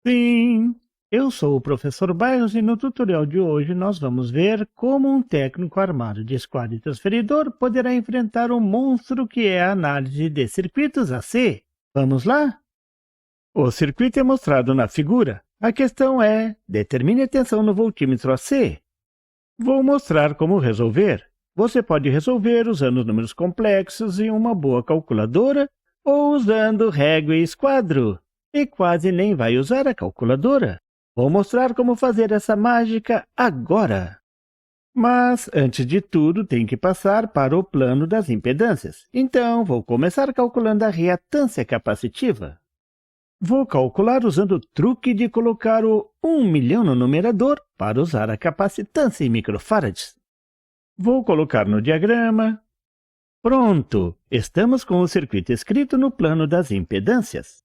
Sim, eu sou o professor Byros e no tutorial de hoje nós vamos ver como um técnico armado de squad e transferidor poderá enfrentar o monstro que é a análise de circuitos AC. Vamos lá? O circuito é mostrado na figura. A questão é, determine a tensão no voltímetro AC. Vou mostrar como resolver. Você pode resolver usando números complexos e uma boa calculadora ou usando régua e esquadro. E quase nem vai usar a calculadora. Vou mostrar como fazer essa mágica agora. Mas, antes de tudo, tem que passar para o plano das impedâncias. Então, vou começar calculando a reatância capacitiva. Vou calcular usando o truque de colocar o 1 milhão no numerador para usar a capacitância em microfarads. Vou colocar no diagrama. Pronto! Estamos com o circuito escrito no plano das impedâncias.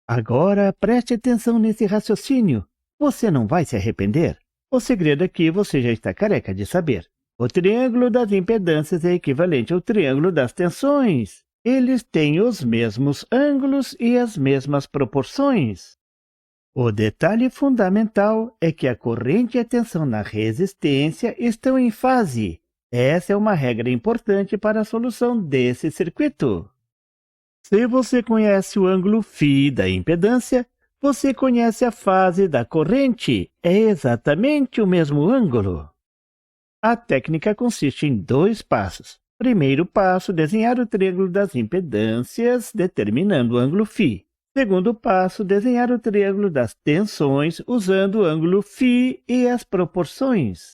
Agora, preste atenção nesse raciocínio. Você não vai se arrepender. O segredo aqui você já está careca de saber. O triângulo das impedâncias é equivalente ao triângulo das tensões. Eles têm os mesmos ângulos e as mesmas proporções. O detalhe fundamental é que a corrente e a tensão na resistência estão em fase. Essa é uma regra importante para a solução desse circuito. Se você conhece o ângulo φ da impedância, você conhece a fase da corrente. É exatamente o mesmo ângulo. A técnica consiste em 2 passos. Primeiro passo, desenhar o triângulo das impedâncias, determinando o ângulo φ. Segundo passo, desenhar o triângulo das tensões, usando o ângulo φ e as proporções.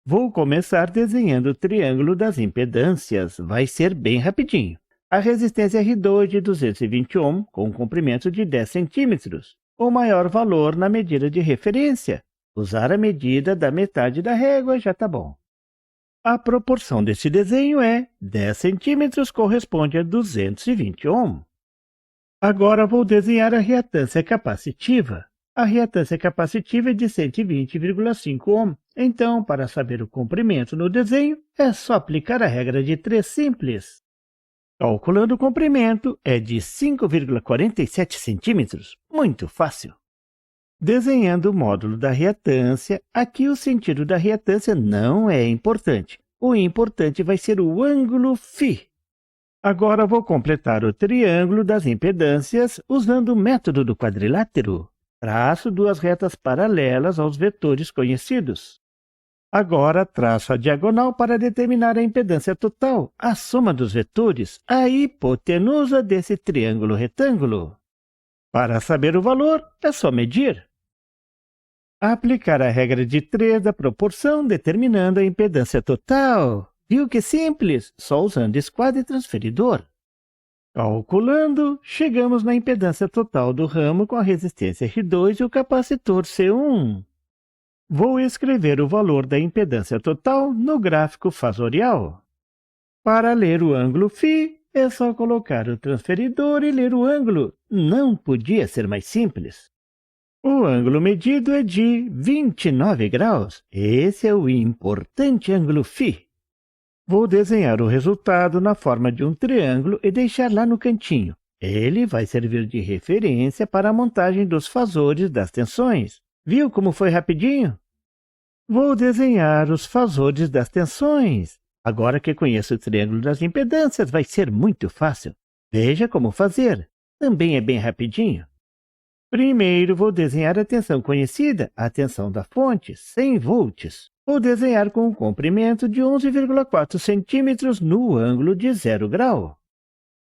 Vou começar desenhando o triângulo das impedâncias. Vai ser bem rapidinho. A resistência R2 de 220 ohm, com um comprimento de 10 centímetros. O maior valor na medida de referência. Usar a medida da metade da régua já está bom. A proporção desse desenho é 10 centímetros corresponde a 220 ohm. Agora vou desenhar a reatância capacitiva. A reatância capacitiva é de 120,5 ohm. Então, para saber o comprimento no desenho, é só aplicar a regra de 3 simples. Calculando o comprimento, é de 5,47 centímetros. Muito fácil. Desenhando o módulo da reatância, aqui o sentido da reatância não é importante. O importante vai ser o ângulo φ. Agora vou completar o triângulo das impedâncias usando o método do quadrilátero. Traço 2 retas paralelas aos vetores conhecidos. Agora traço a diagonal para determinar a impedância total, a soma dos vetores, a hipotenusa desse triângulo retângulo. Para saber o valor, é só medir. Aplicar a regra de 3 da proporção, determinando a impedância total. Viu que simples? Só usando squad e transferidor. Calculando, chegamos na impedância total do ramo com a resistência R2 e o capacitor C1. Vou escrever o valor da impedância total no gráfico fasorial. Para ler o ângulo φ, é só colocar o transferidor e ler o ângulo. Não podia ser mais simples. O ângulo medido é de 29 graus. Esse é o importante ângulo φ. Vou desenhar o resultado na forma de um triângulo e deixar lá no cantinho. Ele vai servir de referência para a montagem dos fasores das tensões. Viu como foi rapidinho? Vou desenhar os fasores das tensões. Agora que conheço o triângulo das impedâncias, vai ser muito fácil. Veja como fazer. Também é bem rapidinho. Primeiro, vou desenhar a tensão conhecida, a tensão da fonte, 100 volts. Vou desenhar com um comprimento de 11,4 centímetros no ângulo de 0 grau.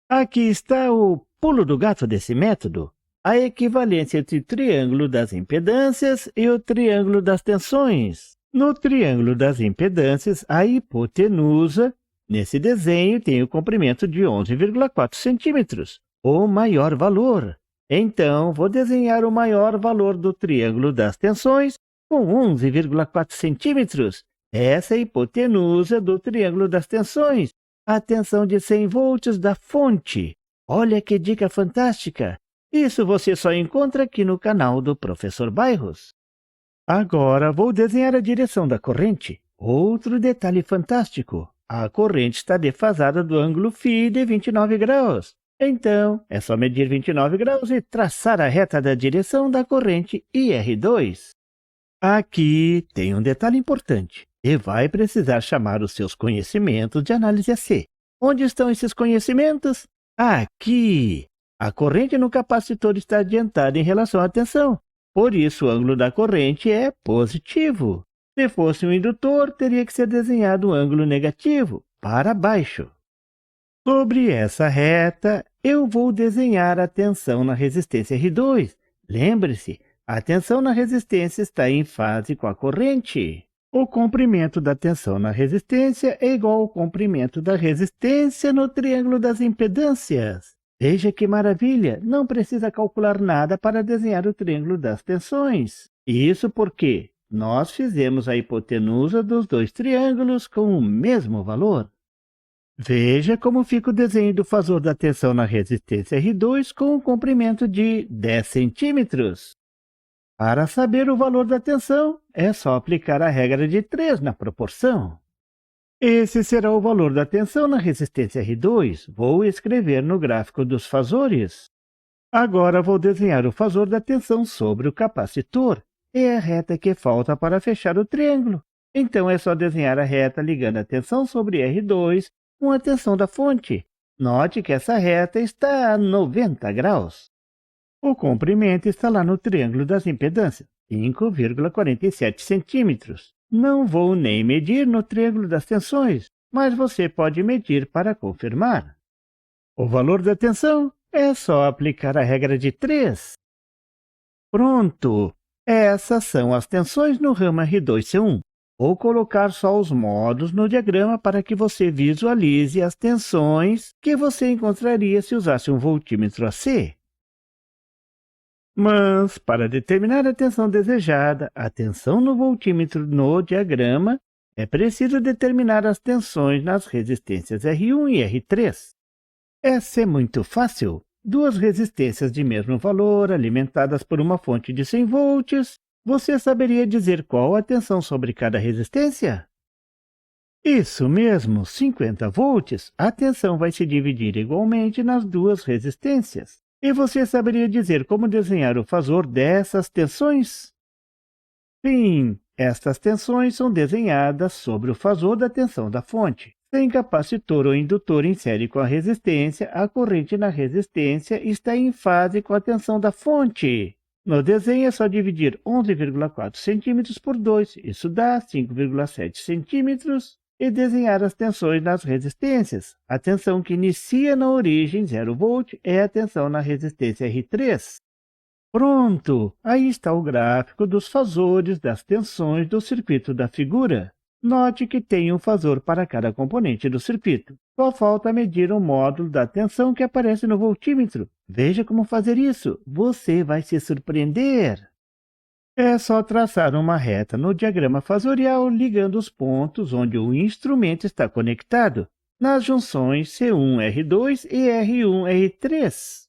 Aqui está o pulo do gato desse método. A equivalência entre o triângulo das impedâncias e o triângulo das tensões. No triângulo das impedâncias, a hipotenusa, nesse desenho, tem o comprimento de 11,4 centímetros, o maior valor. Então, vou desenhar o maior valor do triângulo das tensões com 11,4 centímetros. Essa é a hipotenusa do triângulo das tensões, a tensão de 100 volts da fonte. Olha que dica fantástica! Isso você só encontra aqui no canal do Professor Byros. Agora vou desenhar a direção da corrente. Outro detalhe fantástico. A corrente está defasada do ângulo φ de 29 graus. Então, é só medir 29 graus e traçar a reta da direção da corrente IR2. Aqui tem um detalhe importante e vai precisar chamar os seus conhecimentos de análise AC. Onde estão esses conhecimentos? Aqui! A corrente no capacitor está adiantada em relação à tensão, por isso o ângulo da corrente é positivo. Se fosse um indutor, teria que ser desenhado um ângulo negativo, para baixo. Sobre essa reta, eu vou desenhar a tensão na resistência R2. Lembre-se, a tensão na resistência está em fase com a corrente. O comprimento da tensão na resistência é igual ao comprimento da resistência no triângulo das impedâncias. Veja que maravilha! Não precisa calcular nada para desenhar o triângulo das tensões. Isso porque nós fizemos a hipotenusa dos dois triângulos com o mesmo valor. Veja como fica o desenho do fasor da tensão na resistência R2 com um comprimento de 10 centímetros. Para saber o valor da tensão, é só aplicar a regra de 3 na proporção. Esse será o valor da tensão na resistência R2. Vou escrever no gráfico dos fasores. Agora vou desenhar o fasor da tensão sobre o capacitor. É a reta que falta para fechar o triângulo. Então é só desenhar a reta ligando a tensão sobre R2 com a tensão da fonte. Note que essa reta está a 90 graus. O comprimento está lá no triângulo das impedâncias, 5,47 centímetros. Não vou nem medir no triângulo das tensões, mas você pode medir para confirmar. O valor da tensão é só aplicar a regra de 3. Pronto! Essas são as tensões no ramo R2C1. Vou colocar só os modos no diagrama para que você visualize as tensões que você encontraria se usasse um voltímetro AC. Mas, para determinar a tensão desejada, a tensão no voltímetro no diagrama, é preciso determinar as tensões nas resistências R1 e R3. Essa é muito fácil. Duas resistências de mesmo valor, alimentadas por uma fonte de 100 volts, você saberia dizer qual a tensão sobre cada resistência? Isso mesmo, 50 volts, a tensão vai se dividir igualmente nas duas resistências. E você saberia dizer como desenhar o fasor dessas tensões? Sim, estas tensões são desenhadas sobre o fasor da tensão da fonte. Sem capacitor ou indutor em série com a resistência, a corrente na resistência está em fase com a tensão da fonte. No desenho é só dividir 11,4 centímetros por 2, isso dá 5,7 centímetros, e desenhar as tensões nas resistências. A tensão que inicia na origem 0 volt é a tensão na resistência R3. Pronto! Aí está o gráfico dos fasores das tensões do circuito da figura. Note que tem um fasor para cada componente do circuito. Só falta medir o módulo da tensão que aparece no voltímetro. Veja como fazer isso. Você vai se surpreender. É só traçar uma reta no diagrama fasorial ligando os pontos onde o instrumento está conectado, nas junções C1R2 e R1R3.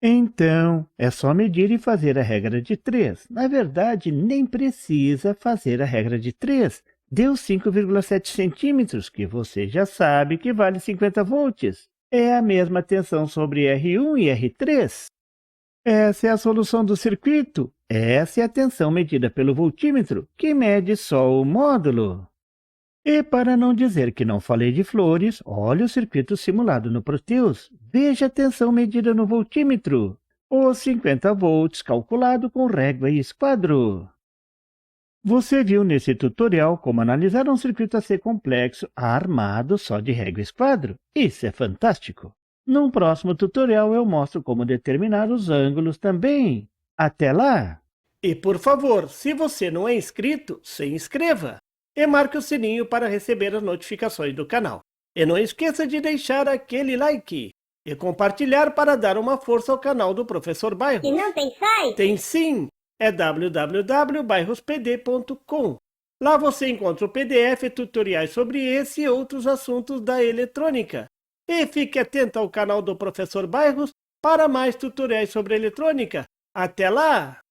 Então, é só medir e fazer a regra de 3. Na verdade, nem precisa fazer a regra de 3. Deu 5,7 centímetros, que você já sabe que vale 50 volts. É a mesma tensão sobre R1 e R3. Essa é a solução do circuito. Essa é a tensão medida pelo voltímetro, que mede só o módulo. E para não dizer que não falei de flores, olhe o circuito simulado no Proteus. Veja a tensão medida no voltímetro. Os 50 volts calculado com régua e esquadro. Você viu nesse tutorial como analisar um circuito AC complexo armado só de régua e esquadro. Isso é fantástico! Num próximo tutorial eu mostro como determinar os ângulos também. Até lá! E por favor, se você não é inscrito, se inscreva! E marque o sininho para receber as notificações do canal. E não esqueça de deixar aquele like e compartilhar para dar uma força ao canal do Professor Bairros. E não tem site? Tem sim! É www.bairrospd.com. Lá você encontra o PDF e tutoriais sobre esse e outros assuntos da eletrônica. E fique atento ao canal do Professor Bairros para mais tutoriais sobre eletrônica. Até lá!